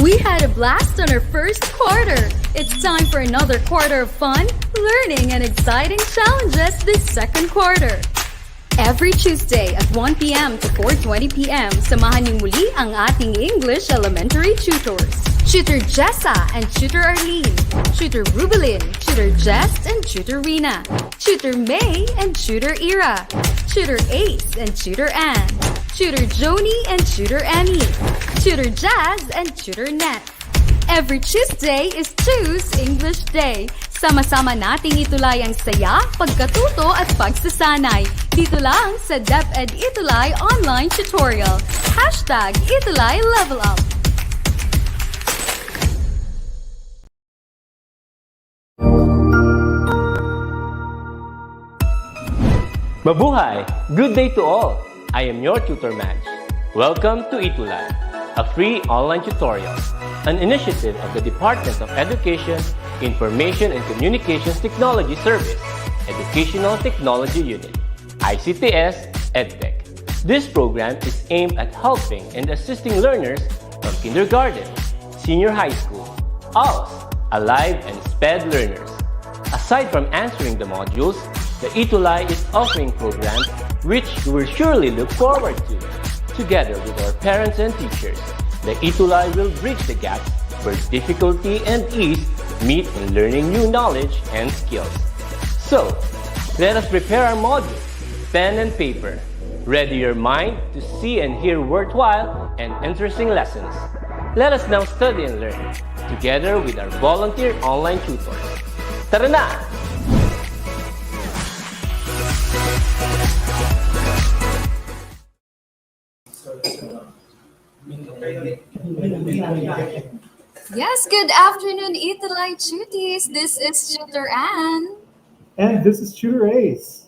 We had a blast on our first quarter. It's time for another quarter of fun, learning, and exciting challenges this second quarter. Every Tuesday at 1 p.m. to 4:20 p.m., samahan niyo muli ang ating English elementary tutors. Tutor Jessa and Tutor Arlene, Tutor Rubelin, Tutor Jess and Tutor Rina, Tutor May and Tutor Ira, Tutor Ace and Tutor Ann, Tutor Joni and Tutor Emmy, Tutor Jazz and Tutor Net. Every Tuesday is Choose English Day. Sama-sama nating itulay ang saya, pagkatuto at pagsasanay. Dito lang sa DepEd ETUlay Online Tutorial. #ETUlay Level Up. Mabuhay! Good day to all! I am your tutor Madge. Welcome to ETUlay, a free online tutorial, an initiative of the Department of Education, Information and Communications Technology Service, Educational Technology Unit, ICTS EdTech. This program is aimed at helping and assisting learners from kindergarten, senior high school, ALS, Alive and SPED learners. Aside from answering the modules, the ETUlay is offering programs which you will surely look forward to. Together with our parents and teachers, the ETUlay will bridge the gaps where difficulty and ease meet in learning new knowledge and skills. So, let us prepare our modules, pen and paper. Ready your mind to see and hear worthwhile and interesting lessons. Let us now study and learn, together with our volunteer online tutors. Tara na! Yes, good afternoon, ETUlay Tuties. This is Tutor Ann. And this is Tutor Ace.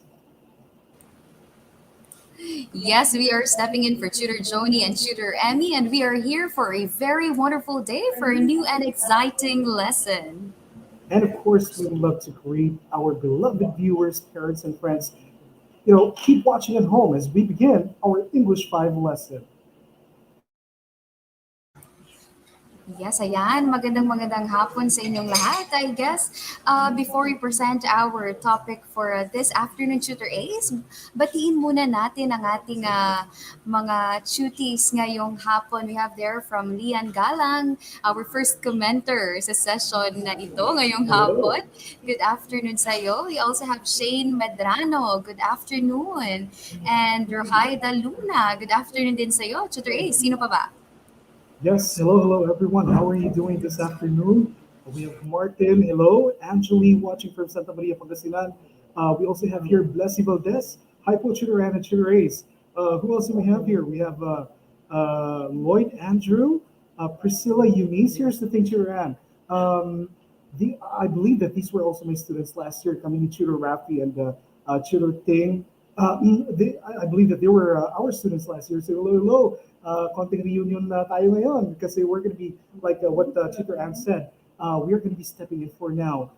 Yes, we are stepping in for Tutor Joni and Tutor Emmy, and we are here for a very wonderful day for a new and exciting lesson. And of course, we would love to greet our beloved viewers, parents, and friends. Keep watching at home as we begin our English 5 lesson. Yes, ayan. Magandang hapon sa inyong lahat. I guess before we present our topic for this afternoon, Tutor Ace, batiin muna natin ang ating mga tuties ngayong hapon. We have there from Lian Galang, our first commenter sa session na ito ngayong hapon. Good afternoon sa iyo. We also have Shane Medrano. Good afternoon. And Rohaida Luna. Good afternoon din sa iyo. Tutor Ace, sino pa ba? Yes, hello everyone. How are you doing this afternoon? We have Martin, hello. Angeli watching from Santa Maria, Pangasinan. We also have here Blessy Valdez. Hi po, Tutor Ann and Tutor Ace. Who else do we have here? We have Lloyd Andrew, Priscilla Eunice. Here's the thing, Tutor Ann. I believe that these were also my students last year, coming in Tutor Rafi and Tutor Ting. I believe that they were our students last year. So hello. Konting reunion na tayo ngayon kasi we're going to be, like what Tutor Ann said, we're going to be stepping in for now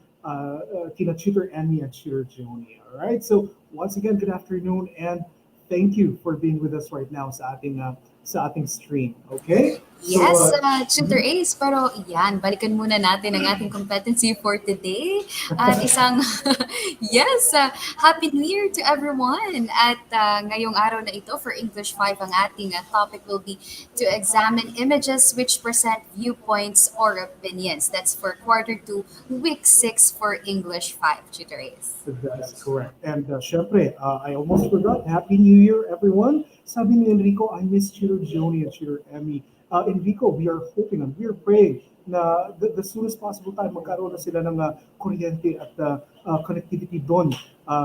kina Tutor Emmy and Tutor Joni. All right, so once again, good afternoon and thank you for being with us right now sa ating stream. Okay? Yes, Tutor Ace, pero yan, balikan muna natin ang ating competency for today. At yes, Happy New Year to everyone. At ngayong araw na ito for English 5, ang ating topic will be to examine images which present viewpoints or opinions. That's for quarter 2, week 6 for English 5, Tutor Ace. That's correct. And syempre, I almost forgot, Happy New Year everyone. Sabi ni Enrico, I miss Tutor Joni and Tutor Emmy. Enrico, we are hoping and we are praying na the soonest possible time magkaroon na sila ng kuryente at connectivity doon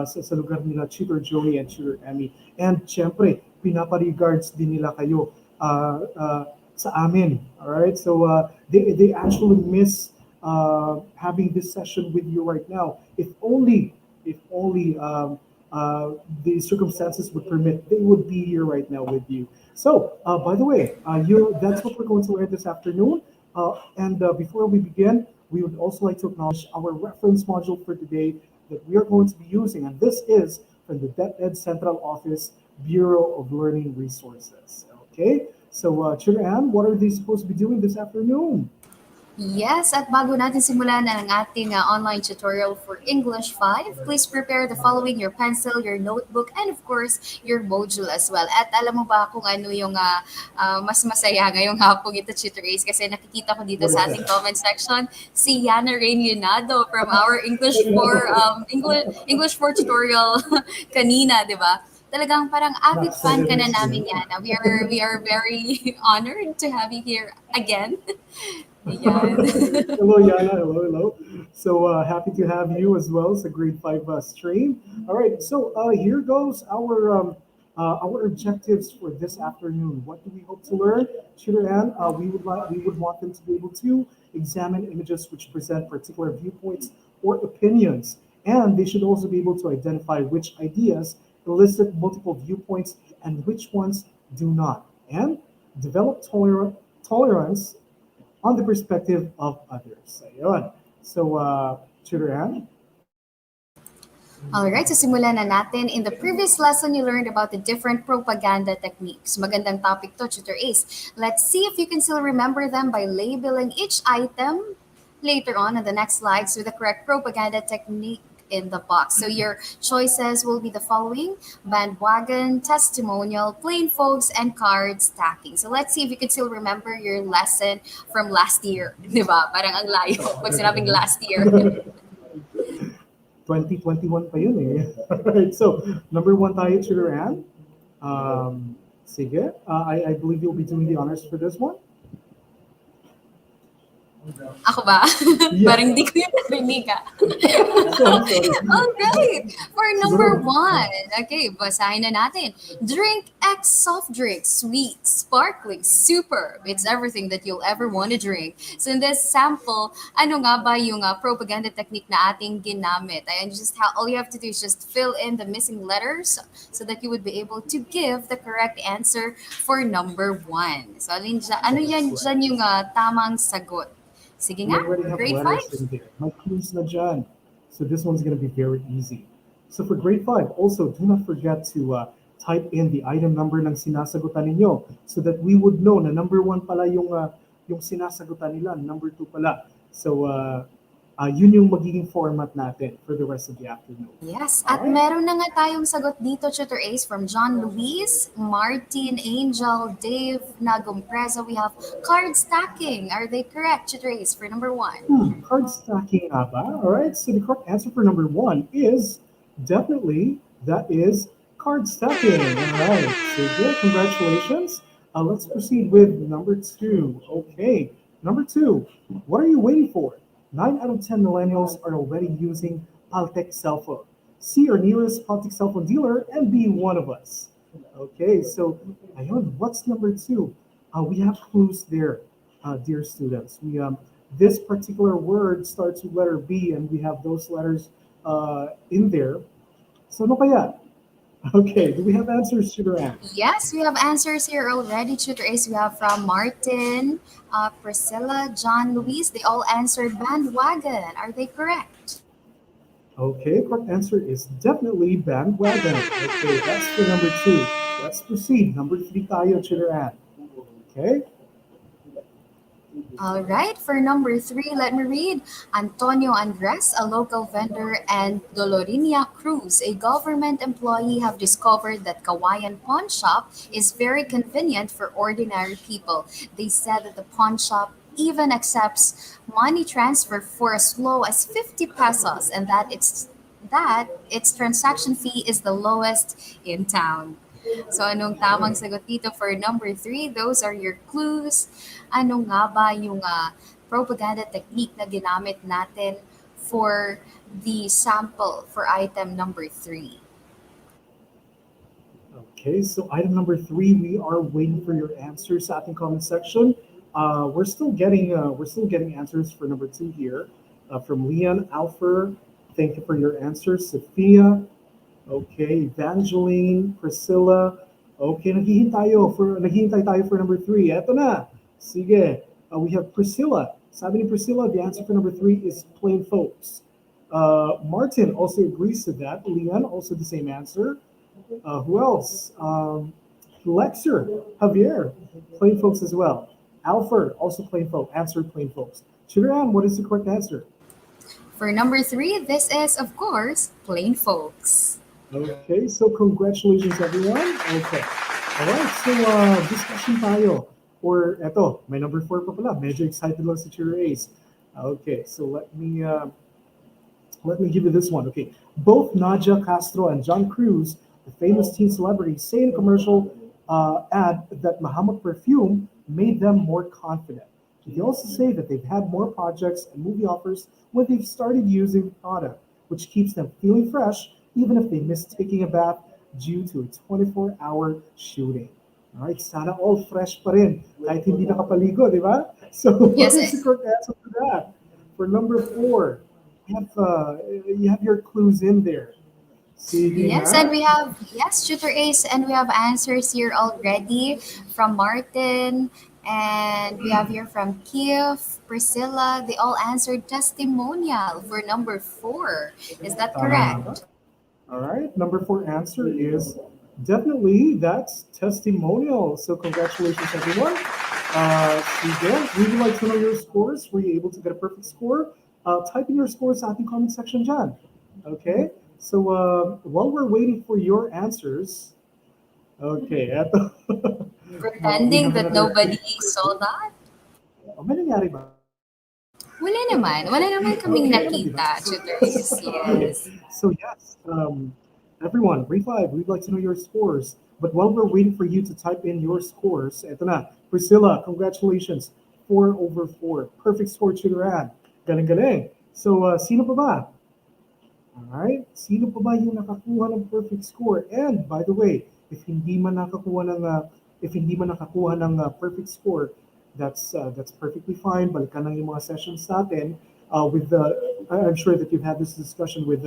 sa lugar nila, Tutor Joni and Tutor Emmy. And syempre, pinapa-regards din nila kayo sa amin. Alright? So they actually miss having this session with you right now. If only the circumstances would permit, they would be here right now with you. So, by the way, that's what we're going to learn this afternoon. And before we begin, we would also like to acknowledge our reference module for today that we are going to be using. And this is from the DepEd Central Office, Bureau of Learning Resources. Okay, So, Tutor Ann, what are they supposed to be doing this afternoon? Yes, at bago natin simulan ang ating online tutorial for English 5, please prepare the following: your pencil, your notebook, and of course, your module as well. At alam mo ba kung ano yung mas masaya ngayong hapong ito, Tutor Ace? Kasi nakikita ko dito What is sa ating that? comment section, si Yana Rain Leonardo from our English 4 tutorial kanina, di ba? Talagang parang avid That's what fan it ka na is. namin, Yana. We are very honored to have you here again. Ayan. Hello, Yana. Hello, hello. So happy to have you as well. It's a grade 5 stream. All right. So here goes our objectives for this afternoon. What do we hope to learn, Tutor Ann? We would want them to be able to examine images which present particular viewpoints or opinions, and they should also be able to identify which ideas elicit multiple viewpoints and which ones do not, and develop tolerance on the perspective of others. Ayun. So, Tutor Ann? Alright, so simulan na natin. In the previous lesson, you learned about the different propaganda techniques. Magandang topic to, Tutor Ace. Let's see if you can still remember them by labeling each item later on in the next slides with the correct propaganda technique in the box. So your choices will be the following: bandwagon, testimonial, plain folks, and card stacking. So let's see if you can still remember your lesson from last year. Di ba? Parang ang layo pag sinabing last year. 2021 pa yun eh. Alright, so number 1 tayo, Tutor Ann. Sige, I believe you'll be doing the honors for this one. Ako ba? Yeah. Parang hindi ko yung narinig Sorry. Alright, for number 1. Okay, basahin na natin. Drink X soft drink, sweet, sparkling, super. It's everything that you'll ever want to drink. So in this sample, ano nga ba yung propaganda technique na ating ginamit? Ayan, all you have to do is just fill in the missing letters so that you would be able to give the correct answer for number 1. So ano yan dyan yung tamang sagot? Sige We nga, already have grade 5. letters in there. My clues na dyan. So this one's going to be very easy. So for grade 5, also do not forget to type in the item number ng sinasagutan ninyo so that we would know na number 1 pala yung sinasagutan nila, number 2 pala. So yun yung magiging format natin for the rest of the afternoon. Yes, at meron na nga tayong sagot dito, Tutor Ace, from John Luis, Martin, Angel, Dave, Nagumpreza. We have card stacking. Are they correct, Tutor Ace, for number 1? Card stacking nga ba? All right, so the correct answer for number 1 is definitely, that is card stacking. All right, so good, congratulations. Let's proceed with number 2. Okay, number 2, what are you waiting for? 9 out of 10 millennials are already using Paltec cell phone. See your nearest Paltec cell phone dealer and be one of us. Okay, so ayun, what's number 2? We have clues there, dear students. This particular word starts with letter B, and we have those letters in there. So ano kaya? Okay, do we have answers, Tutor Ann? Yes, we have answers here already, Tutor Ace. We have from Martin, Priscilla, John Luis. They all answered bandwagon. Are they correct? Okay, correct answer is definitely bandwagon. Okay, that's for number 2. Let's proceed. Number 3 tayo, Tutor Ann. Okay. All right, for number 3, let me read. Antonio Andres, a local vendor, and Doloronia Cruz, a government employee, have discovered that Kawayan Pawnshop is very convenient for ordinary people. They said that the pawn shop even accepts money transfer for as low as 50 pesos, and that its transaction fee is the lowest in town. So anong tamang sagot dito for number 3? Those are your clues. Ano nga ba yung propaganda technique na ginamit natin for the sample for item number 3? Okay, so item number 3, we are waiting for your answers sa ating comment section. We're still getting answers for number 2 here from Leon Alfer. Thank you for your answers, Sophia. Okay, Evangeline, Priscilla. Okay, naghihintay tayo for number 3. Eto na. Sige. We have Priscilla. Sabi ni Priscilla, the answer for number 3 is plain folks. Martin also agrees to that. Leon, also the same answer. Who else? Lexer, Javier, plain folks as well. Alfred, also plain folk, answered plain folks. Chiran, what is the correct answer? For number three, this is, of course, plain folks. Okay, so congratulations everyone. Okay. Alright, so discussion tayo. Or eto, may number 4 pa pala. Medyo excited lang si Chiro Ace. Okay, so let me give you this one. Okay, both Nadia Castro and John Cruz, the famous teen celebrities, say in a commercial ad that Mahamut perfume made them more confident. They also say that they've had more projects and movie offers when they've started using the product, which keeps them feeling fresh even if they miss taking a bath due to a 24-hour shooting. All right, sana all fresh pa rin kahit hindi nakapaligo, di ba? So what Yes, is the correct answer for that? For number 4, you have your clues in there. Sige yes, and nga. we have, yes, Tutor Ace, and we have answers here already from Martin, and we have here from Kiev, Priscilla. They all answered testimonial for number four. Is that Tama ba? correct? All right, number 4 answer is definitely that's testimonial. So congratulations, everyone. Sige, we would like to know your scores. Were you able to get a perfect score? Type in your scores sa ating comment section dyan. Okay, so while we're waiting for your answers, okay, eto. We Pretending have that another. nobody saw that? Oh, may nangyari ba? Wala naman. Wala naman kaming Okay, naman, di ba? nakita, Tutor Ace. Okay, Yes. so yes, everyone, Revive, we'd like to know your scores. But while we're waiting for you to type in your scores, eto na, Priscilla, congratulations, 4 over 4. Perfect score, Chudaran. Galing galing. So, sino pa ba? Alright, sino pa ba yung nakakuha ng perfect score? And by the way, if hindi man nakakuha ng perfect score, that's perfectly fine. Balikan lang yung mga sessions natin with I'm sure that you've had this discussion with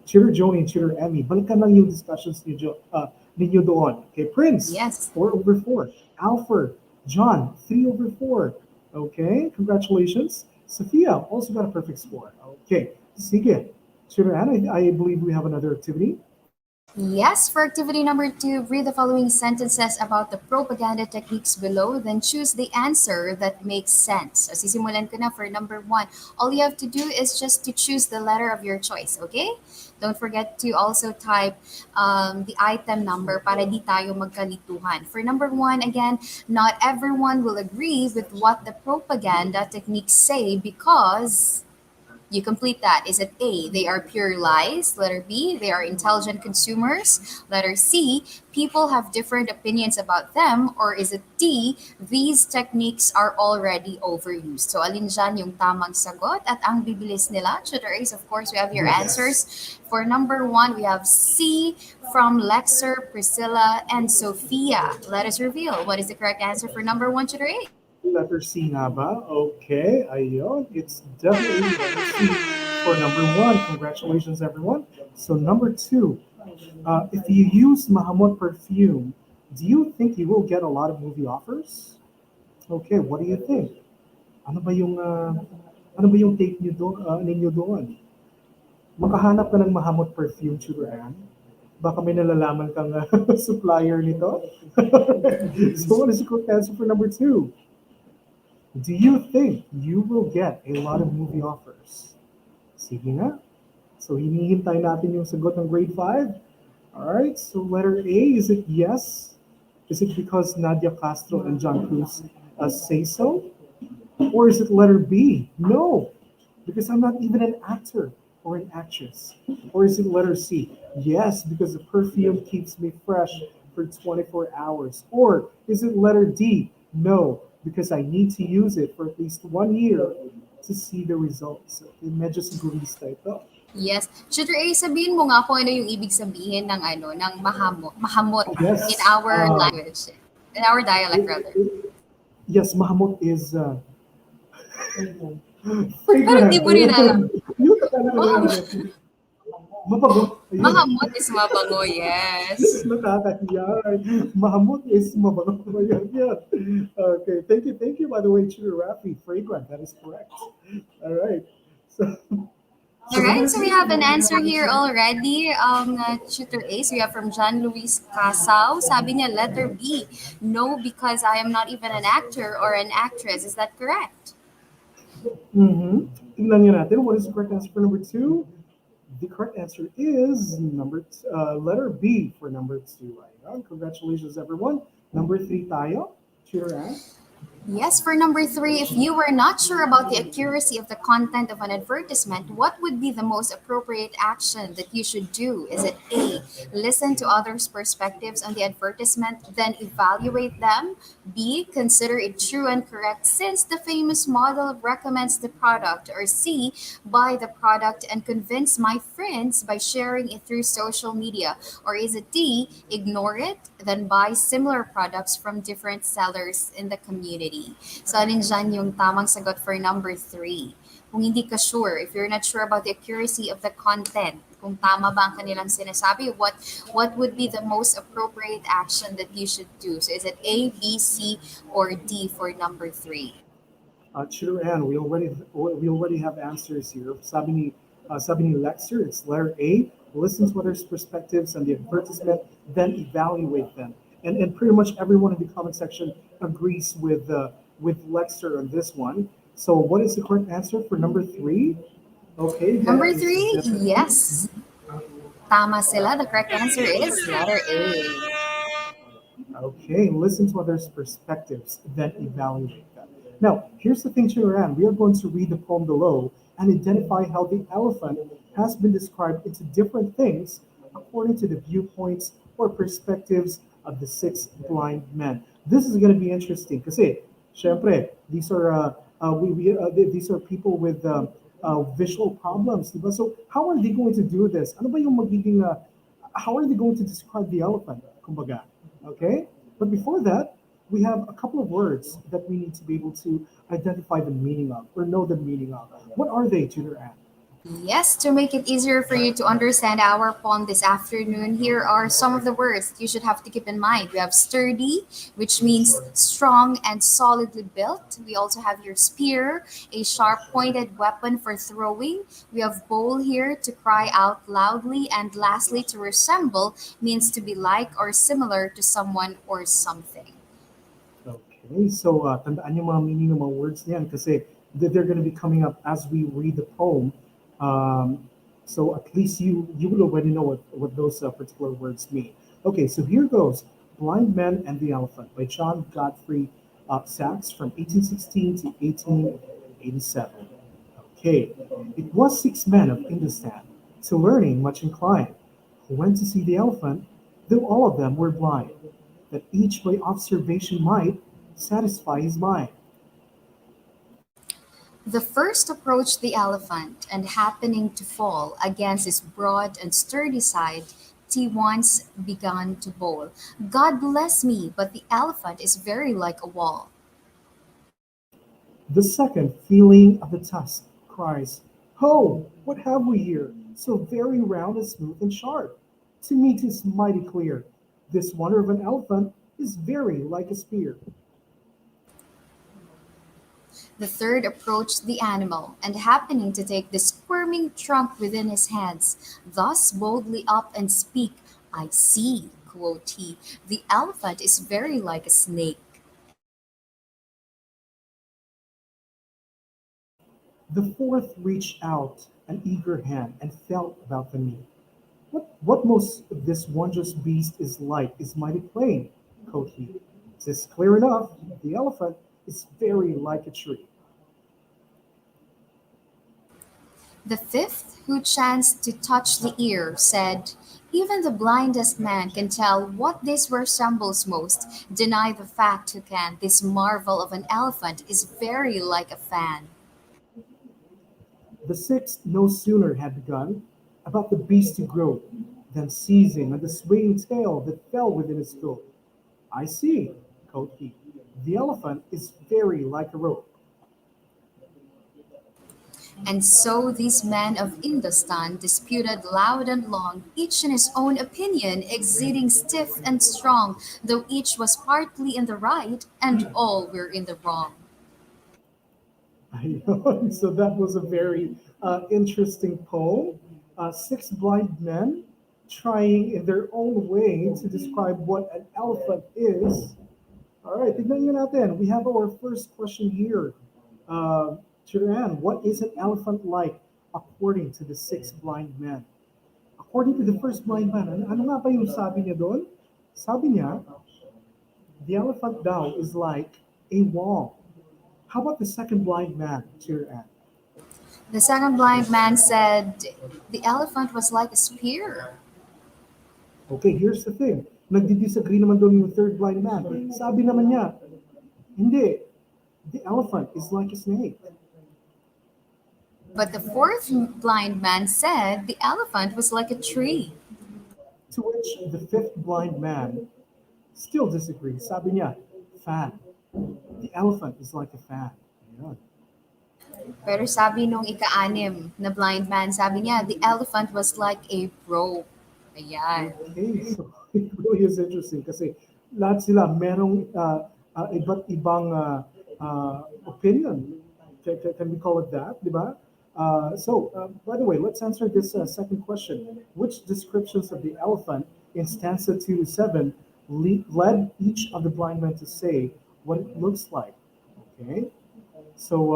Cheater Joni and Cheater Emmy. Balikan lang yung discussions ninyo doon. Okay, Prince, Yes. 4 over 4. Alfred, John, 3 over 4. Okay, congratulations. Sophia also got a perfect score. Okay, sige. Cheater Anna, I believe we have another activity. Yes, for activity number two, read the following sentences about the propaganda techniques below, then choose the answer that makes sense. So, sisimulan ko na for number one. All you have to do is just to choose the letter of your choice, okay? Don't forget to also type the item number para di tayo magkalituhan. For number one, again, not everyone will agree with what the propaganda techniques say because you complete that. Is it A, they are pure lies? Letter B, they are intelligent consumers? Letter C, people have different opinions about them? Or is it D, these techniques are already overused? So alin dyan yung tamang sagot at ang bibilis nila? Tutor Ace, of course, we have your Yes. answers. For number one, we have C from Lexer, Priscilla, and Sophia. Let us reveal what is the correct answer for number one, Tutor Ace. Letter C nga ba? Okay, ayun. It's definitely letter C for number 1. Congratulations, everyone. So number 2, if you use Mahamut perfume, do you think you will get a lot of movie offers? Okay, what do you think? Ano ba yung take niyo ninyo doon? Makahanap ka ng Mahamut perfume, Churan. Baka may nalalaman kang supplier nito. So what is the correct answer for number 2? Do you think you will get a lot of movie offers? Sige nga. So hinihintay natin yung sagot ng grade 5. Alright, so letter A, is it yes? Is it because Nadia Castro and John Cruz say so? Or is it letter B? No, because I'm not even an actor or an actress. Or is it letter C? Yes, because the perfume keeps me fresh for 24 hours. Or is it letter D? No, because I need to use it for at least 1 year to see the results. So, medyo sigurista ito. Yes. Tutor A, sabihin mo nga kung ano yung ibig sabihin ng ano, ng mahamot Yes. in our language, in our dialect rather. Yes, Mahamut is Parang di mo rin alam. Yun talaga. Mabago. Ayun. Mahamot is mabango, yes. Nakakahiya. Mahamut is mabango. Ayan, yan. Okay, thank you by the way, Chira Rafi. Fragrant, that is correct. All right. So, All right, so we have an answer here already. Tutor A, so we have from John Luis Casao. Sabi niya, letter B. No, because I am not even an actor or an actress. Is that correct? Mm-hmm. Tingnan niyo natin. What is the correct answer for number two? The correct answer is letter B for number two. Ayan. Congratulations, everyone. Number three tayo. Tutor Ann. Yes, for number three, if you were not sure about the accuracy of the content of an advertisement, what would be the most appropriate action that you should do? Is it A, listen to others' perspectives on the advertisement, then evaluate them? B, consider it true and correct since the famous model recommends the product? Or C, buy the product and convince my friends by sharing it through social media? Or is it D, ignore it, then buy similar products from different sellers in the community? So, alin dyan yung tamang sagot for number three? Kung hindi ka sure, if you're not sure about the accuracy of the content, kung tama ba ang kanilang sinasabi, what would be the most appropriate action that you should do? So, is it A, B, C, or D for number three? Tutor Ann, we already have answers here. Sabi ni Lexer, it's letter A. Listen to others' perspectives on the advertisement, then evaluate them. And pretty much everyone in the comment section agrees with Lexer on this one. So what is the correct answer for number three? Okay, that Number is three, definitely yes. Tama sila. The correct answer is letter A. okay. Listen to others' perspectives, then evaluate them. Now, here's the thing, Chiran. We are going to read the poem below and identify how the elephant has been described into different things according to the viewpoints or perspectives of the six blind men. This is going to be interesting because, syempre, these are people with visual problems, diba? So how are they going to do this? Ano ba yung magiging how are they going to describe the elephant? Kumbaga, okay? But before that, we have a couple of words that we need to be able to identify the meaning of or know the meaning of. What are they, Tutor Ann? Yes, to make it easier for you to understand our poem this afternoon, here are some of the words that you should have to keep in mind. We have sturdy, which means strong and solidly built. We also have your spear, a sharp pointed weapon for throwing. We have bowl here to cry out loudly. And lastly, to resemble means to be like or similar to someone or something. Okay, so tandaan yung mga meaning ng mga words niyan kasi they're going to be coming up as we read the poem. So at least you will already know what those particular words mean. Okay, so here goes Blind Men and the Elephant by John Godfrey Sachs from 1816 to 1887. Okay, it was six men of Hindustan, to learning much inclined, who went to see the elephant, though all of them were blind, that each by observation might satisfy his mind. The first approached the elephant, and happening to fall against his broad and sturdy side, he once began to bowl. God bless me, but the elephant is very like a wall. The second, feeling of the tusk, cries, Ho! What have we here? So very round and smooth and sharp. To me 'tis mighty clear. This wonder of an elephant is very like a spear. The third approached the animal, and happening to take the squirming trunk within his hands, thus boldly up and speak, I see, quoth he, the elephant is very like a snake. The fourth reached out an eager hand and felt about the knee. What most this wondrous beast is like is mighty plain, quoth he. 'Tis clear enough, the elephant is very like a tree. The fifth, who chanced to touch the ear, said, even the blindest man can tell what this resembles most. Deny the fact who can. This marvel of an elephant is very like a fan. The sixth no sooner had begun about the beast to grow, than seizing on the swaying tail that fell within his throat. I see, quoth he, the elephant is very like a rope. And so these men of Hindustan disputed loud and long, each in his own opinion, exceeding stiff and strong, though each was partly in the right, and all were in the wrong. Ayun. So that was a very interesting poem. Six blind men trying in their own way to describe what an elephant is. All right, tignan nyo natin. We have our first question here. Chiran, what is an elephant like according to the six blind men? According to the first blind man, ano nga ba yung sabi niya doon? Sabi niya, the elephant daw is like a wall. How about the second blind man, Chiran? The second blind man said the elephant was like a spear. Okay, here's the thing. Nagdi-disagree naman doon yung third blind man. Sabi naman niya, hindi, the elephant is like a snake. But the fourth blind man said the elephant was like a tree. To which the fifth blind man still disagrees. Sabi niya, fan. The elephant is like a fan. Ayan. Pero sabi nung ika-anim na blind man, sabi niya, the elephant was like a rope. Ayan. Okay, so it really is interesting kasi lahat sila merong iba't ibang opinion. Can we call it that, di ba? By the way, let's answer this second question. Which descriptions of the elephant in stanza 2 to 7 led each of the blind men to say what it looks like? Okay, so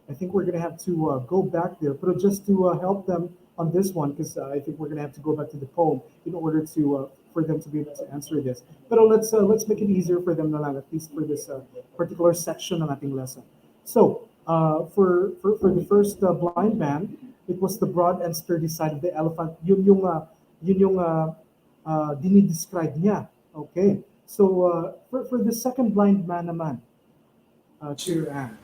I think we're going to have to go back there, but just to help them on this one, because I think we're going to have to go back to the poem in order to for them to be able to answer this. But let's make it easier for them na lang, at least for this particular section ng ating lesson. So for the first blind man, it was the broad and sturdy side of the elephant. Yun yung dinidescribe niya. Okay. So for the second blind man naman, Chiran.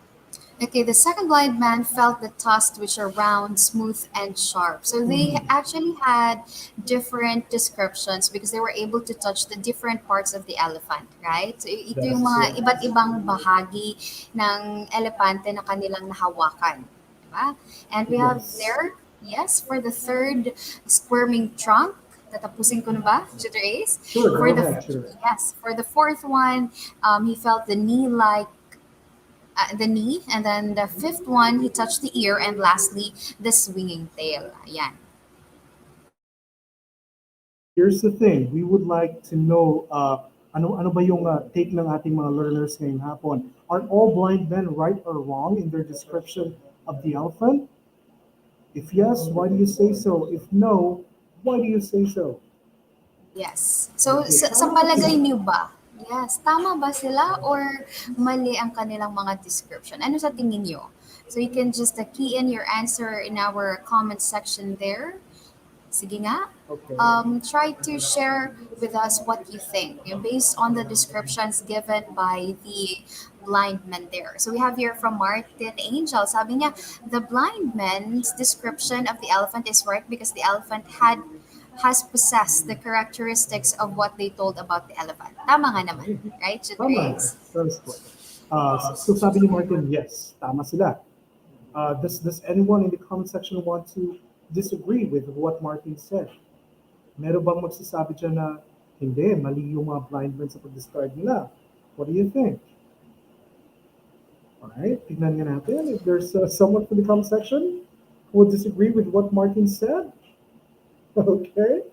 Okay, the second blind man felt the tusks which are round, smooth, and sharp. So they actually had different descriptions because they were able to touch the different parts of the elephant, right? So ito yung mga iba't ibang bahagi ng elepante na kanilang nahawakan. Diba? And we have Yes. there, yes, for the third squirming trunk. Tatapusin ko na ba, Tutor Ace? Sure, go For the ahead, sure. yes, for the fourth one, he felt the knee, and then the fifth one he touched the ear, and lastly the swinging tail. Ayan. Here's the thing, we would like to know ano ba yung take ng ating mga learners ngayong hapon. Are all blind men right or wrong in their description of the elephant? If yes, why do you say so? If no, why do you say so? Yes. So sa palagay niyo ba? Yes, tama ba sila or mali ang kanilang mga description? Ano sa tingin niyo? So you can just key in your answer in our comment section there. Sige nga. Okay. Try to share with us what you think based on the descriptions given by the blind men there. So we have here from Martin Angel. Sabi niya, the blind man's description of the elephant is right because the elephant has possessed the characteristics of what they told about the elephant. Tama nga naman, right? Tama. That's good. So sabi ni Martin, yes, tama sila. Does anyone in the comment section want to disagree with what Martin said? Meron bang magsasabi dyan na hindi, mali yung mga blind men sa pag-describe nila? What do you think? Alright, tignan nga natin if there's someone from the comment section who would disagree with what Martin said. Okay.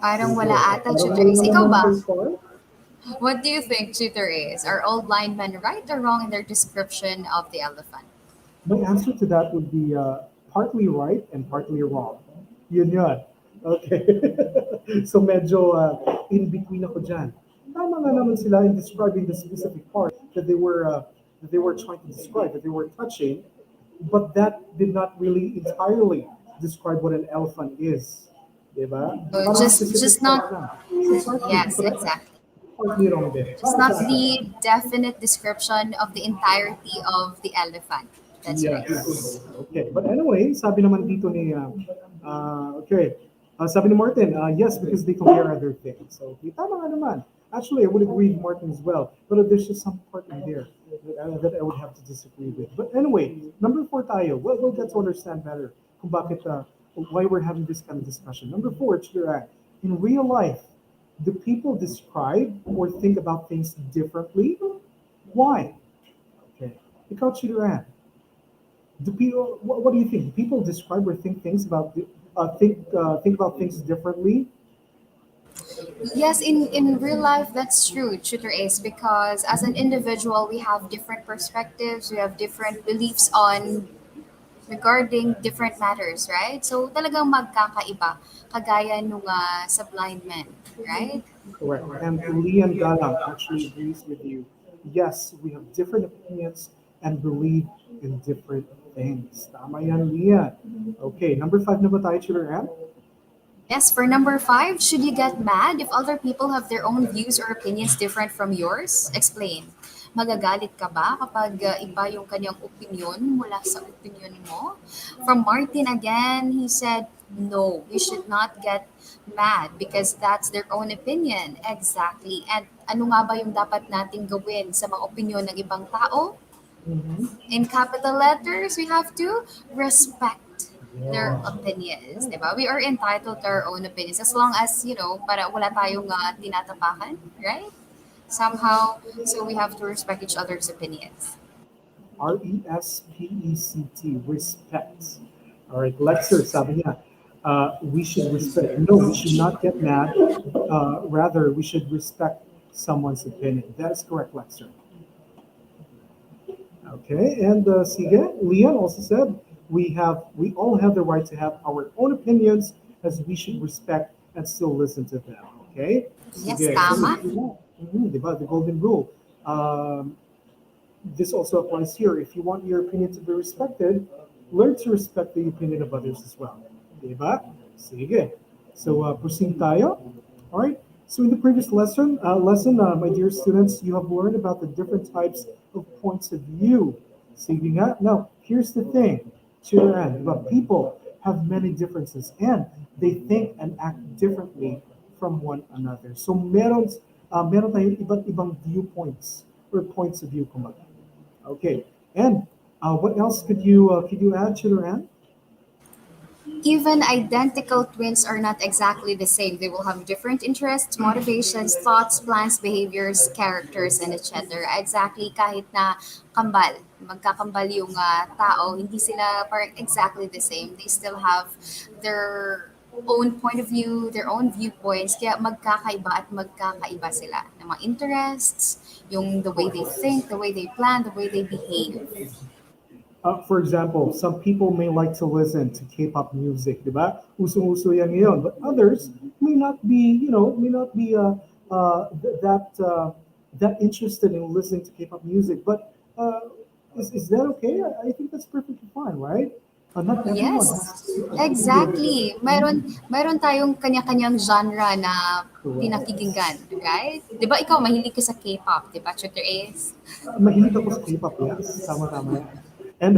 Parang wala ata, Parang Tutor Ace. wala Ikaw ba? naman so far. What do you think, Tutor Ace? Are all blind men right or wrong in their description of the elephant? My answer to that would be partly right and partly wrong. Yun yun. Okay. So medyo in between ako dyan. Tama nga naman sila in describing the specific part that they were trying to describe, that they were touching, but that did not really entirely describe what an elephant is. Diba? So Parang just specific not, part lang. So partly yes, correct, exactly. partly wrong din. It's not the definite description of the entirety of the elephant. That's right. Yes. Okay. But anyway, sabi naman dito ni, okay, sabi ni Martin, yes, because they compare other things. So, tama nga naman. Actually, I would agree with Martin as well. But there's just some part in there that I would have to disagree with. But anyway, number 4 tayo. We'll get to understand better kung bakit, why we're having this kind of discussion. Number 4, Chirac, in real life, do people describe or think about things differently? Why? Ikaw, Chiduran, do people? What do you think? Do people describe or think things about think about things differently? Yes, in real life, that's true, tutor is, because as an individual, we have different perspectives, we have different beliefs on regarding different matters, right? So talagang magkakaiba, kagaya nung sa blind men, right? Correct. And Lian Galang actually agrees with you. Yes, we have different opinions and believe in different things. Tama yan, Lian. Okay, number 5 na ba tayo, Chiduran? Yes, for number 5, should you get mad if other people have their own views or opinions different from yours? Explain. Magagalit ka ba kapag iba yung kanyang opinion mula sa opinion mo? From Martin again, he said, no, we should not get mad because that's their own opinion. Exactly. And ano nga ba yung dapat nating gawin sa mga opinion ng ibang tao? Mhm. In capital letters, we have to respect their Yeah. opinions, di ba? We are entitled to our own opinions as long as, para wala tayong tinatapakan, right? Somehow, so we have to respect each other's opinions. Respect. Respect. All right, Lexer, sabi niya, we should respect. No, we should not get mad. Rather, we should respect someone's opinion. That is correct, Lexer. Okay, and Sige, Leon also said we all have the right to have our own opinions, as we should respect and still listen to them. Okay, Yes, Sige, tama. diba, the golden rule. This also applies here. If you want your opinion to be respected, learn to respect the opinion of others as well. Diba? Sige. So proceed tayo. All right. So in the previous my dear students, you have learned about the different types of points of view. Sige nga. Now, here's the thing. Children, but people have many differences and they think and act differently from one another. So meron tayong iba't ibang viewpoints or points of view kumbaga. Okay. And what else could you add, Children? Even identical twins are not exactly the same. They will have different interests, motivations, thoughts, plans, behaviors, characters, and etc. Exactly kahit na kambal, magkakambal yung tao, hindi sila parang exactly the same. They still have their own point of view, their own viewpoints, kaya magkakaiba at magkakaiba sila ng mga interests, yung the way they think, the way they plan, the way they behave. For example, some people may like to listen to K-pop music, diba? Usong-uso yan ngayon. But others may not be, may not be that interested in listening to K-pop music. But is that okay? I think that's perfectly fine, right? Not everyone has Yes, to agree with. exactly. Mayroon tayong kanya-kanyang genre na Correct. pinakikinggan, right? 'Di ba ikaw mahilig ka sa K-pop, 'di ba? Tutor Ace? Mahilig ako sa K-pop, yes. Tama-tama yan. And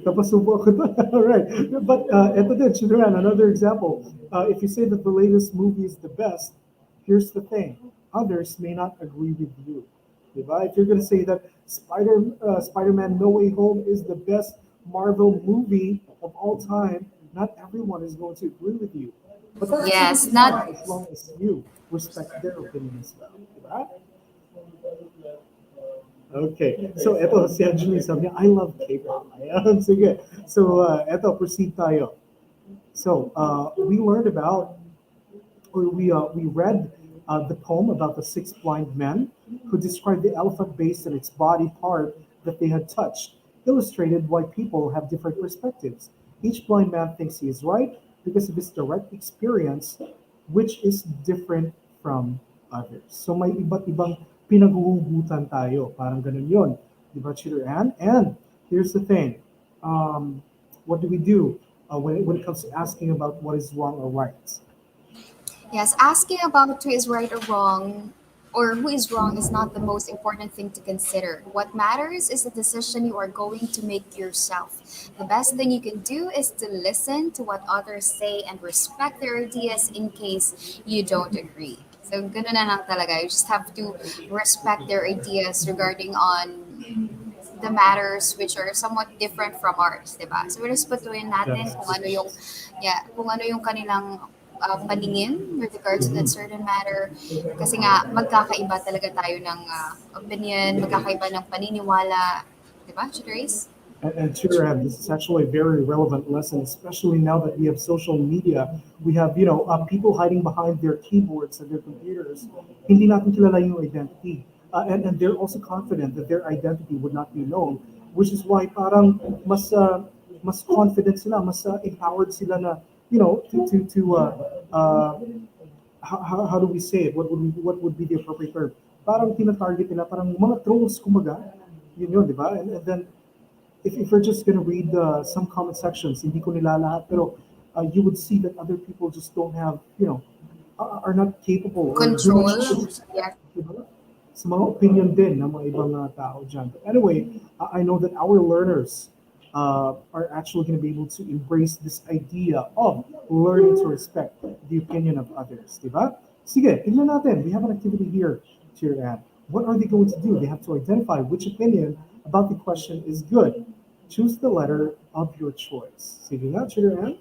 napasubo ako doon. All right. But eto din, Shidran, another example. If you say that the latest movie is the best, here's the thing. Others may not agree with you. Diba? If you're going to say that Spider-Man No Way Home is the best Marvel movie of all time, not everyone is going to agree with you. But that's Yes, perfectly fine not as long as you respect their opinion as well. Diba? Okay. So, eto, si Angeline sabi niya, I love K-pop. Ayan, sige. So, eto, proceed tayo. So, we learned about, or we read the poem about the six blind men who described the elephant based on its body part that they had touched, illustrated why people have different perspectives. Each blind man thinks he is right because of his direct experience, which is different from others. So may iba't ibang pinaghuhugutan tayo. Parang ganun yun. Di ba, Cheater Ann? And here's the thing. Um, what do we do when it comes to asking about what is wrong or right? yes, asking about who is right or wrong or who is wrong is not the most important thing to consider. What matters is the decision you are going to make yourself. The best thing you can do is to listen to what others say and respect their ideas in case you don't agree. So, ganun na lang talaga. You just have to respect their ideas regarding on the matters which are somewhat different from ours, 'di ba? So respetuhin natin Yes. kung ano yung kanilang paningin with regards to that certain matter. Kasi nga, magkakaiba talaga tayo ng opinion, magkakaiba ng paniniwala. Diba, Chidris? And to your end, this is actually a very relevant lesson, especially now that we have social media. We have, people hiding behind their keyboards and their computers. Hindi natin kilala yung identity. And they're also confident that their identity would not be known, which is why parang mas confident sila, mas empowered sila na, how do we say it? What would be the appropriate term? Parang tina-target nila, parang mga trolls, kumbaga. Yun, di ba? And then if we're just going to read some comment sections, hindi ko nila lahat, pero you would see that other people just don't have, are not capable or do Control. not Yeah. diba? Sa mga opinion din ng mga ibang tao dyan. But anyway, I know that our learners are actually going to be able to embrace this idea of learning to respect the opinion of others, di ba? Sige, tignan natin. We have an activity here, Cheer Ann. What are they going to do? They have to identify which opinion about the question is good. Choose the letter of your choice. Sige nga, Cheer Ann.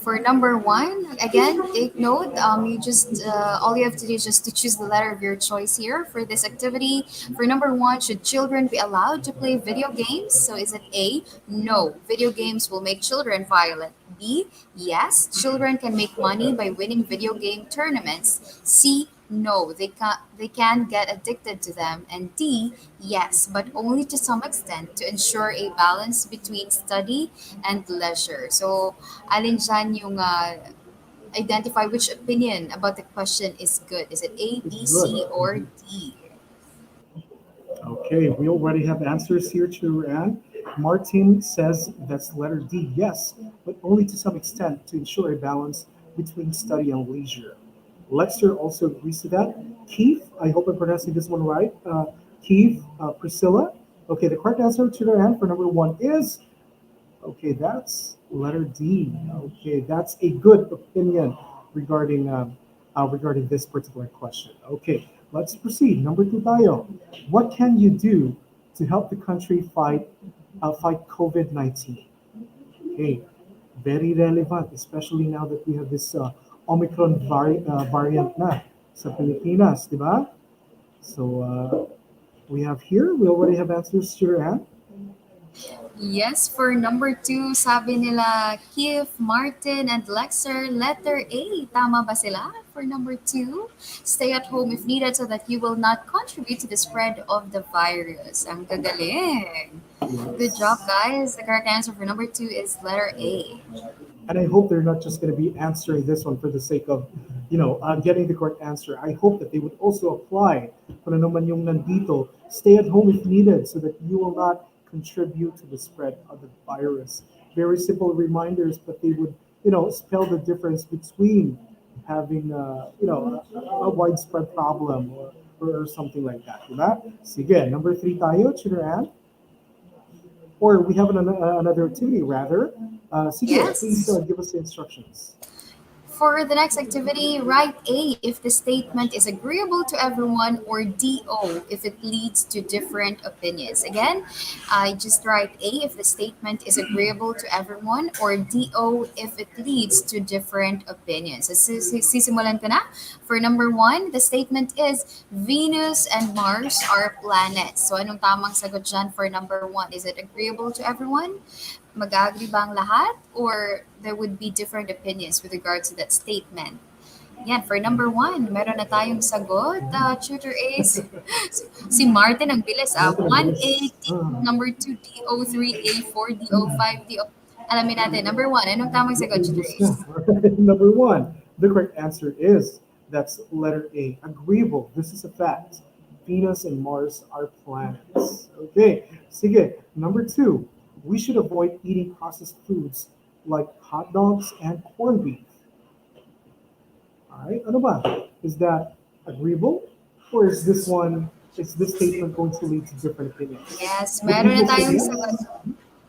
For number one, again, take note. You just all you have to do is just to choose the letter of your choice here for this activity. For number one, should children be allowed to play video games? So is it A? No, video games will make children violent. B? Yes, children can make money by winning video game tournaments. C? No, they can get addicted to them. And D? Yes, but only to some extent to ensure a balance between study and leisure. So alin dyan yung identify which opinion about the question is good. Is it A, B, It's C, good. or D? Okay, we already have answers here to Anne. Martin says that's letter D, yes, but only to some extent to ensure a balance between study and leisure. Lexter also agrees to that. Keith, I hope I'm pronouncing this one right. Keith, Priscilla. Okay, the correct answer to their hand for number one is, okay, that's letter D. Okay, that's a good opinion regarding regarding this particular question. Okay, let's proceed. Number two tayo. What can you do to help the country fight COVID-19? Okay, very relevant, especially now that we have this Omicron variant na sa Pilipinas, di ba? So we have here, we already have answers to your hand. Yes, for number two, sabi nila Keith, Martin, and Lexer, letter A. Tama ba sila for number two? Stay at home if needed so that you will not contribute to the spread of the virus. Ang gagaling. Good job, guys. The correct answer for number two is letter A. And I hope they're not just going to be answering this one for the sake of, getting the correct answer. I hope that they would also apply kung ano man yung nandito, stay at home if needed so that you will not contribute to the spread of the virus. Very simple reminders, but they would, spell the difference between having, a widespread problem or something like that. Diba? Sige, number three tayo, Chineran. Or we have another activity rather. Sige, Yes. please give us the instructions. For the next activity, write A if the statement is agreeable to everyone, or DO if it leads to different opinions. Again, I just write A if the statement is agreeable to everyone, or DO if it leads to different opinions. So, sisimulan ko na. For number one, the statement is Venus and Mars are planets. So anong tamang sagot dyan for number one? Is it agreeable to everyone? Mag-agree ba ang lahat? Or there would be different opinions with regards to that statement? Yan, for number one, meron na tayong sagot. Tutor A, si Martin ang bilis. 1A, number 2, DO, 3A, 4, DO, 5, DO. Alamin natin, number one, anong tamang sagot, Tutor A? Number one, the correct answer is that's letter A, agreeable. This is a fact. Venus and Mars are planets. Okay, sige. Number two, we should avoid eating processed foods like hot dogs and corned beef. All right, ano ba? Is that agreeable? Or is this statement going to lead to different opinions? Yes, Would meron na you say tayong yes? sagot.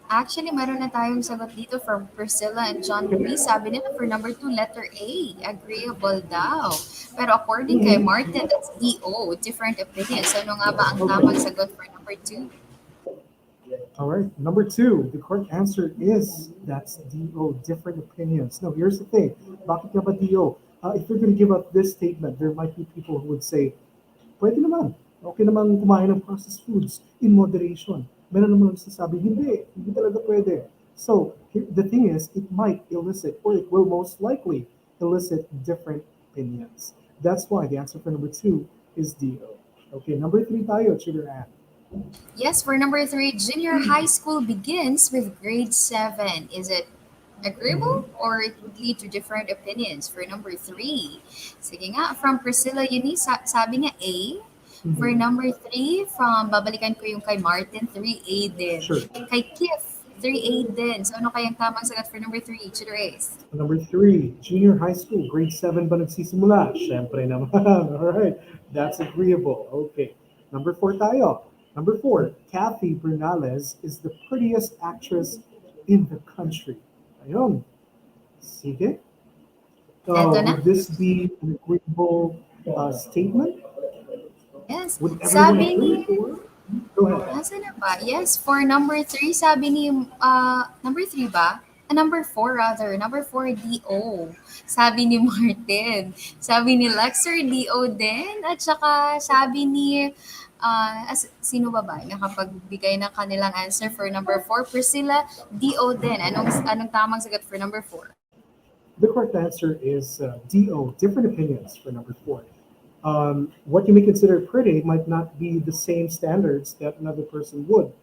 Actually, meron na tayong sagot dito from Priscilla and John Louis. Sabi nila for number 2, letter A, agreeable daw. Pero according kay Martin, that's DO, different opinions. So ano nga ba ang tamang sagot for number 2? All right. Number two, the correct answer is that's DO, different opinions. Now, here's the thing. Bakit nga ba DO? If you're going to give up this statement, there might be people who would say, pwede naman. Okay naman kumain ng processed foods in moderation. Meron naman nagsasabi, hindi talaga pwede. So, the thing is, it might elicit, or it will most likely elicit different opinions. That's why the answer for number two is DO. Okay, number three tayo, Chiller Ann. Yes, for number three, junior high school begins with grade 7. Is it Mhm. agreeable or it would lead to different opinions? For number three, sige nga, from Priscilla Eunice, sabi niya A. For Mhm. number three, from babalikan ko yung kay Martin, 3A din. Sure. Kay Kif, 3A din. So ano kayang tamang sagot for number three, Chidores? Number three, junior high school, grade 7 ba nagsisimula? Siyempre naman. All right, that's agreeable. Okay. Number four tayo. Number four, Kathy Bernales is the prettiest actress in the country. Ayun. Sige. Eto na. Would this be an agreeable statement? Yes. Would everyone Sabi ni agree? Or go ahead. Nasaan na ba? Yes, for number three, sabi ni, number three ba? Number four rather. Number four, DO. Sabi ni Martin. Sabi ni Lexer, DO din. At saka sabi ni, sino ba? Nakapagbigay ng kanilang answer for number four, Priscilla, DO din. Anong tamang sagot for number four? The correct answer is DO, different opinions for number four. What you may consider pretty might not be the same standards that another person would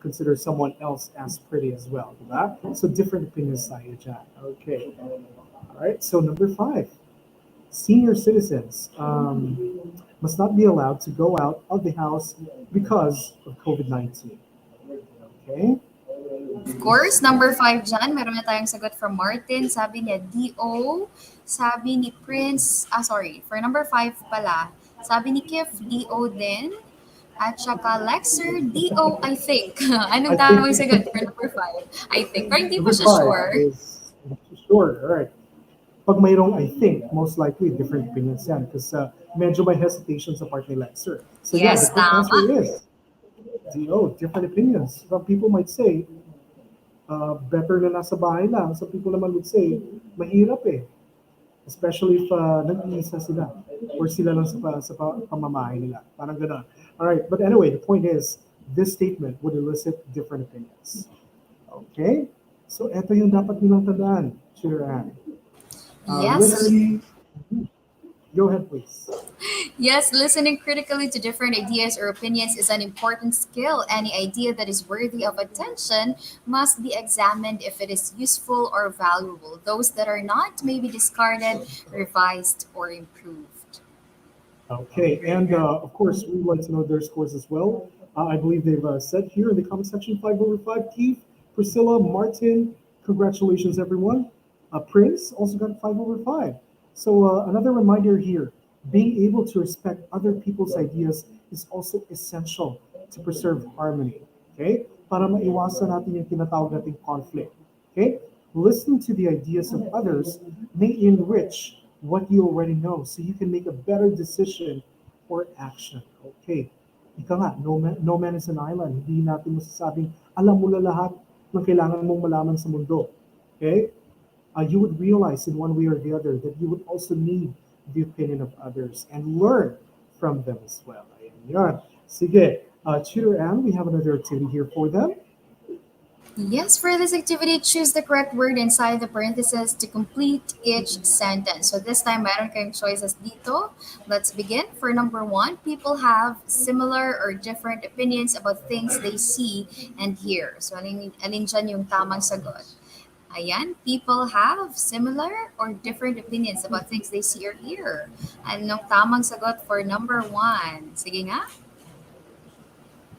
consider someone else as pretty as well. Diba? So different opinions tayo dyan. Okay. All right. So number five, senior citizens must not be allowed to go out of the house because of COVID-19. Okay. Of course, number five dyan, meron na tayong sagot from Martin. Sabi niya, DO. Sabi ni Prince, for number five pala. Sabi ni Kif, DO din. At saka Lexer, DO, I think. I Anong think tamang sagot for number five? I think. Pero hindi pa number siya five sure. is sure. All right. Pag mayroong I think, most likely different opinions yan because medyo may hesitation sa part ni Lexer. So yeah, the Yes, correct answer tama. is DO, different opinions. Some people might say, better na nasa bahay lang. Some people naman would say, mahirap eh. Especially if nag-iisa sila or sila lang sa pamamahay nila. Parang gano'n. All right, but anyway, the point is, this statement would elicit different opinions. Okay? So, eto yung dapat nilang tandaan, Chiller Ann. Yes, Listen. Go ahead, please. Yes, listening critically to different ideas or opinions is an important skill. Any idea that is worthy of attention must be examined if it is useful or valuable. Those that are not may be discarded, revised, or improved. Okay, and of course, we would like to know their scores as well. I believe they've said here in the comment section 5/5. Keith, Priscilla, Martin, congratulations, everyone. Prince also got 5/5. So, another reminder here being able to respect other people's ideas is also essential to preserve harmony. Okay? Para maiwasan natin yung tinatawag nating conflict. Okay? Listening to the ideas of others may enrich what you already know so you can make a better decision or action. Okay. Ika nga, no man is an island. Hindi natin masasabing alam mo na lahat ng kailangan mong malaman sa mundo. Okay? You would realize in one way or the other that you would also need the opinion of others and learn from them as well. Ayan yan. Sige, Tutor Ann, we have another activity here for them. Yes, for this activity, choose the correct word inside the parentheses to complete each sentence. So this time, meron kayong choices dito. Let's begin. For number one, people have similar or different opinions about things they see and hear. So alin dyan yung tamang sagot? Ayan, people have similar or different opinions about things they see or hear. Anong tamang sagot for number one? Sige nga.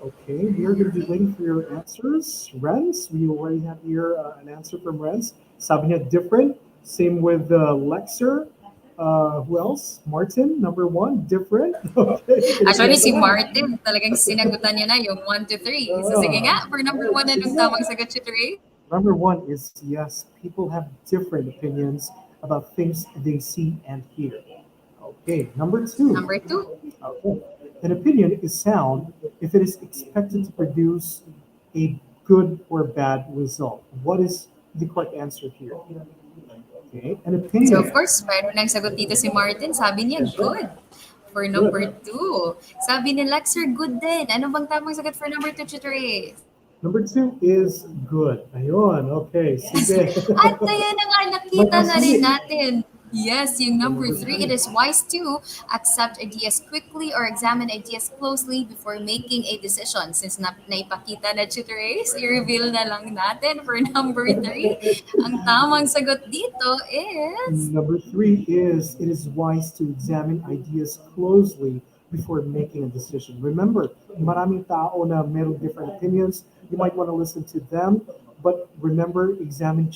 Okay, we are going to be waiting for your answers. Renz, we already have here an answer from Renz. Sabi niya different. Same with Lexer. Who else? Martin, number one, different. Okay. Actually, si Martin, talagang sinagutan niya na yung 1 to 3. So sige nga, for number one, anong tamang sagot si Trey? Number one is yes, people have different opinions about things they see and hear. Okay, number two. Number two. Okay. An opinion is sound if it is expected to produce a good or bad result. What is the correct answer here? Okay, an So of opinion. course, mayroon nang sagot dito si Martin. Sabi niya, That's right. good. For number Good. two. Sabi ni Lexer, good din. Ano bang tamang sagot for number two, Tutor Ace? Number two is good. Ayun, okay, Yes. sige. At kaya na nga May nakita na rin asli. natin. Yes, yung Okay, number number three, it three. is wise to accept ideas quickly or examine ideas closely before making a decision. Since naipakita na Tutor Ace, i-reveal na lang natin for number three. Ang tamang sagot dito is Number three is it is wise to examine ideas closely before making a decision. Remember, maraming tao na meron different opinions. You might want to listen to them, but remember, examine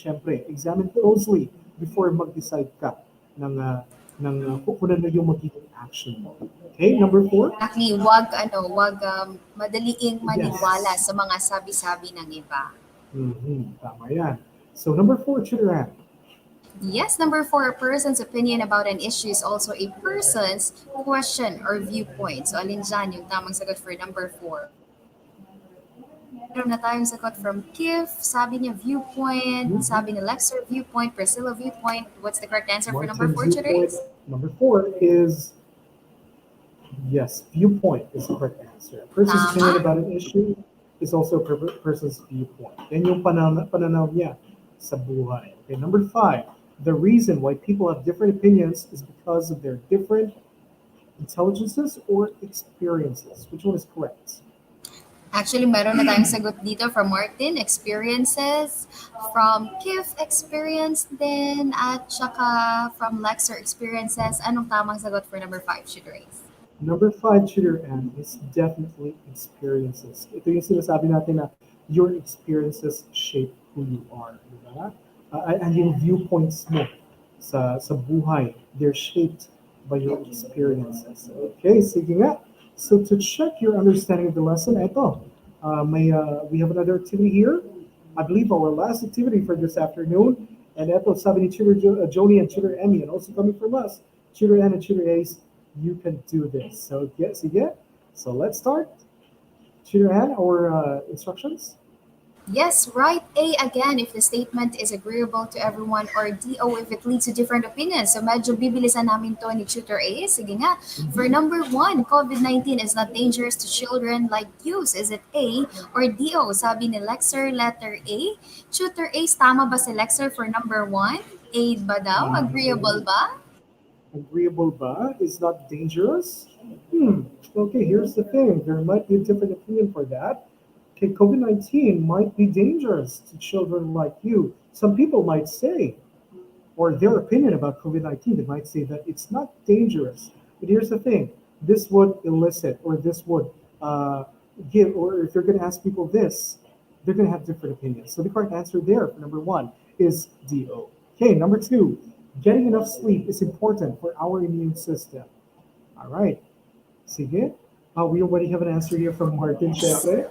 closely before mag-decide ka kung ano yung magiging action mo. Okay, number four? exactly, wag madaliing maniwala Yes. sa mga sabi-sabi ng iba. Tama yan. So number four, Chidaran. Yes, number four, a person's opinion about an issue is also a person's question or viewpoint. So, alin dyan yung tamang sagot for number four? Meron na tayong sagot from Kif, sabi niya viewpoint, sabi ni Lexer viewpoint, Priscilla viewpoint. What's the correct answer for number Martin four, viewpoint. Chirace? Number four is yes, viewpoint is the correct answer. A person's opinion Tama. about an issue is also a person's viewpoint. Yan yung pananaw niya sa buhay. Okay, number five, the reason why people have different opinions is because of their different intelligences or experiences. Which one is correct? Actually, meron na tayong sagot dito from Martin, experiences, from Kif, experience din, at saka from Lexer, experiences. Anong tamang sagot for number five, Chirace? Number five, Tutor N, is definitely experiences. Ito yung sinasabi natin na your experiences shape who you are. Diba? And yung viewpoints mo sa buhay, they're shaped by your experiences. Okay, sige nga. So to check your understanding of the lesson, we have another activity here. I believe our last activity for this afternoon. And eto, sabi ni Tutor Joni and Tutor Emmy, and also coming from us, Tutor N and Tutor Ace, you can do this. So yes, you get. So let's start. Tutor N, our instructions. Yes, write A again if the statement is agreeable to everyone or DO if it leads to different opinions. So medyo bibilisan namin to ni Tutor A. Sige nga. For number one, COVID-19 is not dangerous to children like use. Is it A or DO? Sabi ni Lexer, letter A. Tutor A, tama ba si Lexer for number one? A ba daw? Agreeable ba? Agreeable ba is not dangerous? Okay, here's the thing. There might be a different opinion for that. Okay, COVID-19 might be dangerous to children like you. Some people might say, or their opinion about COVID-19, they might say that it's not dangerous. But here's the thing. This would elicit, or this would give, or if you're going to ask people this, they're going to have different opinions. So the correct answer there for number one is DO. Okay, number two, getting enough sleep is important for our immune system. All right. Sige. We already have an answer here from Martin, syempre.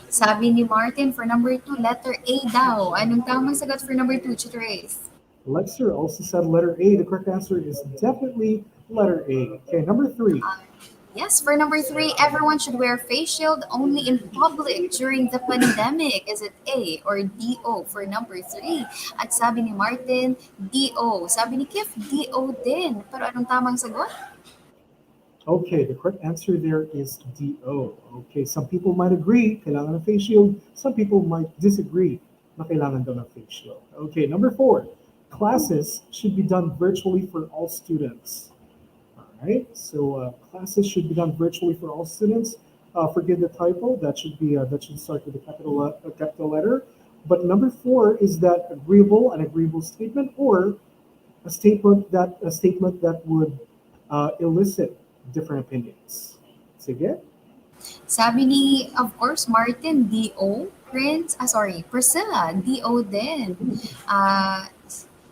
Sabi ni Martin for number two, letter A daw. Anong tamang sagot for number two, Tutor Ace? Lexer also said letter A. The correct answer is definitely letter A. Okay, number three. Yes, for number three, everyone should wear face shield only in public during the pandemic. Is it A or DO for number three? At sabi ni Martin, DO. Sabi ni Kif, DO din. Pero anong tamang sagot? Okay, the correct answer there is DO. Okay, some people might agree, kailangan ng face shield. Some people might disagree na kailangan daw ng face shield. Okay, number four. Classes should be done virtually for all students. All right, so classes should be done virtually for all students. Forgive the typo. That should start with a capital letter. But number four is that an agreeable statement, or a statement that would elicit different opinions. Sige. Sabi ni, of course, Martin, DO. Priscilla, DO din.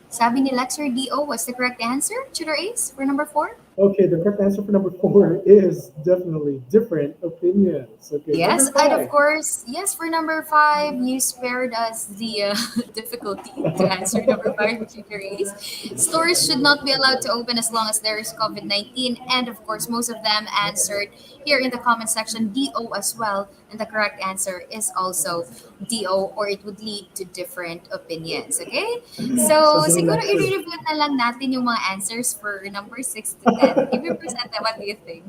Sabi ni Lexer, DO was the correct answer, Tutor Ace, for number four? Okay, the correct answer for number four is definitely different opinions. Okay, Yes, number and of five. course, yes, for number five, you spared us the difficulty to answer number five, Tutor Ace. Stores should not be allowed to open as long as there is COVID-19. And of course, most of them answered here in the comment section DO as well. And the correct answer is also DO, or it would lead to different opinions. Okay? So, Sabi ni siguro Lexer. i-review na lang natin yung mga answers for number 6 to 10. Give me percent, what do you think?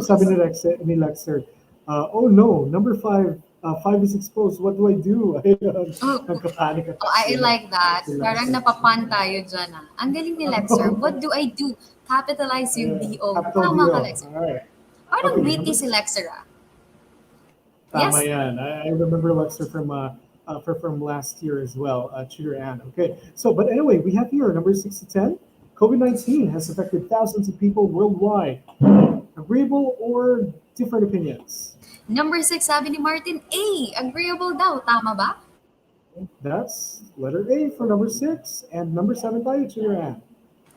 Sabi ni Lexer, oh no, number five, five is exposed. What do I do? Ayun, Oh, nagkapanik Oh, attack I sila. like that. Si Parang Lexer. napapan tayo dyan ah. Ang galing ni Lexer. What do I do? Capitalize yung DO. Capital Tama ka, deal. Lexer. All right. Parang Okay, witty number si Lexer ah. Tama Yes? yan. I remember Lexer from last year as well, Tutor Ann. Okay, so but anyway, we have here number 6 to 10. COVID-19 has affected thousands of people worldwide. Agreeable or different opinions? Number 6, sabi ni Martin, A. Agreeable daw. Tama ba? That's letter A for number six, and number seven tayo, Tutor Ann.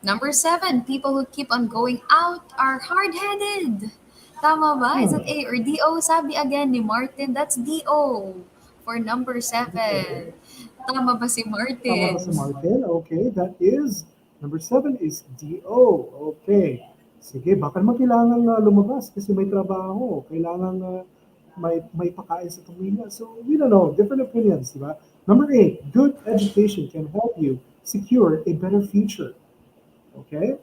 Number 7, people who keep on going out are hard-headed. Tama ba? Is it A or DO? Sabi again ni Martin, that's DO for number 7. Tama ba si Tama ba si Martin? Martin? Okay, that is number seven is DO. Okay. Sige, baka naman kailangan lumabas kasi may trabaho. Kailangan may pakain sa pamilya. So, we don't know. Different opinions, di ba? Number 8, good education can help you secure a better future. Okay?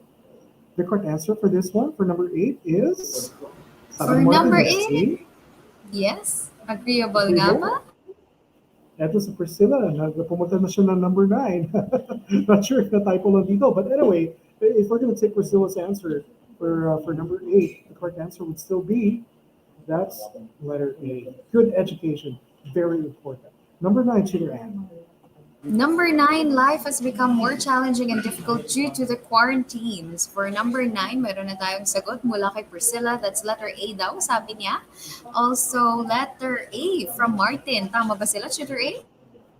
The correct answer for this one, for number 8, is... For Sabi ni Martin, number that's 8, A. yes. Agreeable nga ba? Agreeable? Eto si Priscilla, pumunta na siya ng number 9. Not sure if na-typo lang dito. But anyway, if we're going to take Priscilla's answer for number 8, the correct answer would still be, that's letter A. Good education, very important. Number 9, Tutor Ann. Number 9, life has become more challenging and difficult due to the quarantines. For number 9, meron na tayong sagot mula kay Priscilla. That's letter A daw, sabi niya. Also, letter A from Martin. Tama ba sila, Tutor A?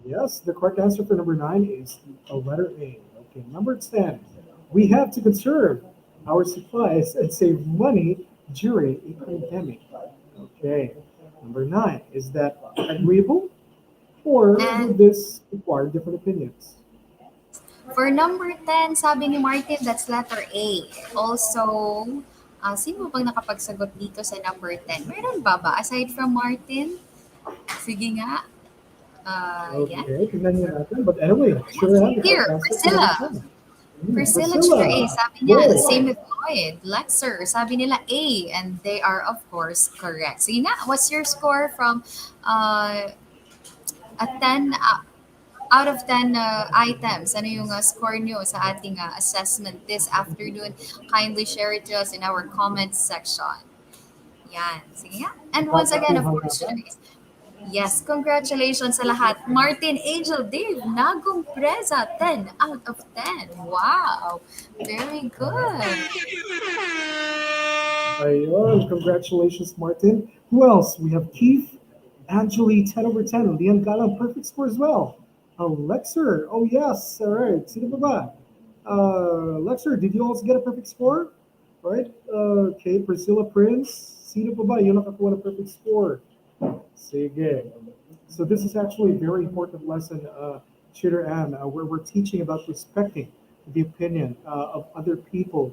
Yes, the correct answer for number 9 is a letter A. Okay, number 10. We have to conserve our supplies and save money during a pandemic. Okay, number 9. Is that agreeable? Or would And this require different opinions? for number 10, sabi ni Martin, that's letter A. Also, sino bang nakapagsagot dito sa number 10? Meron ba ba? Aside from Martin? Sige nga. Yan. Okay, tignan niyo natin. But anyway, sure have the Here, correct answer for Priscilla. number 10. Priscilla Tutor A, sabi niya, Go. same with Lloyd. Lexer, sabi nila A, and they are of course correct. Sige nga, what's your score from a 10 out of 10 items? Ano yung score nyo sa ating assessment this afternoon? Kindly share it to us in our comments section. Yan. Sige nga. And once again, of course, yes, congratulations sa lahat. Martin, Angel, Dave, Nagong Preza, 10 out of 10. Wow. Very good. Ayun, congratulations, Martin. Who else? We have Keith, Angeli, 10 over 10. Lian Galang, perfect score as well. Lexer, oh yes, all right. Sino pa ba? Lexer, did you also get a perfect score? All right. Okay, Priscilla Prince. Sino pa ba? Yung nakakuha ng perfect score. Sige. So this is actually a very important lesson, Tutor Ann, where we're teaching about respecting the opinion of other people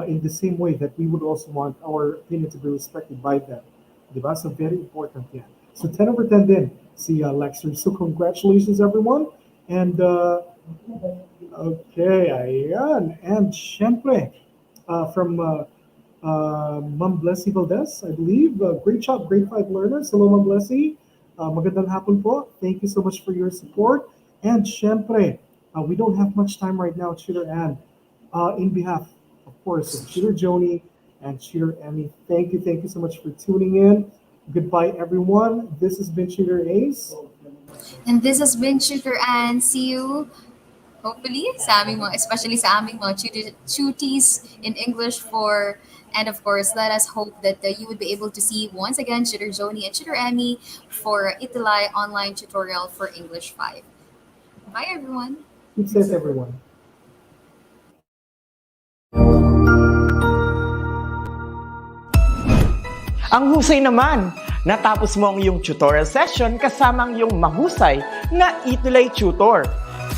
in the same way that we would also want our opinion to be respected by them. Diba? So very important yan. So 10 over 10 din si Lexer. So congratulations everyone. And okay, ayan. And syempre, from Ma'am Blessy Valdez, I believe. Great job, grade 5 learners. Hello, Ma'am Blessy. Magandang hapon po. Thank you so much for your support. And syempre, we don't have much time right now, Tutor Ann. In behalf, of course, of Tutor Joni and Tutor Emmy, thank you so much for tuning in. Goodbye, everyone. This has been Tutor Ace. And this has been Tutor Ann. See you hopefully sa aming mga, especially sa aming mga tuties in English for, and of course, let us hope that you would be able to see once again Tutor Joni and Tutor Emmy for ETUlay online tutorial for English 5. Bye, everyone. Keep safe, everyone. Ang husay naman! Natapos mo ang iyong tutorial session kasama ang iyong mahusay na ETUlay tutor.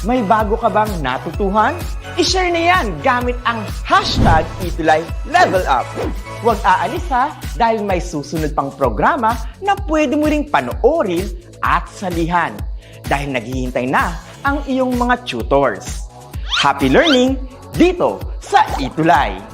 May bago ka bang natutuhan? I-share na yan gamit ang hashtag ETUlay Level Up. Huwag aalis ha, dahil may susunod pang programa na pwede mo ring panoorin at salihan. Dahil naghihintay na ang iyong mga tutors. Happy learning dito sa ETUlay!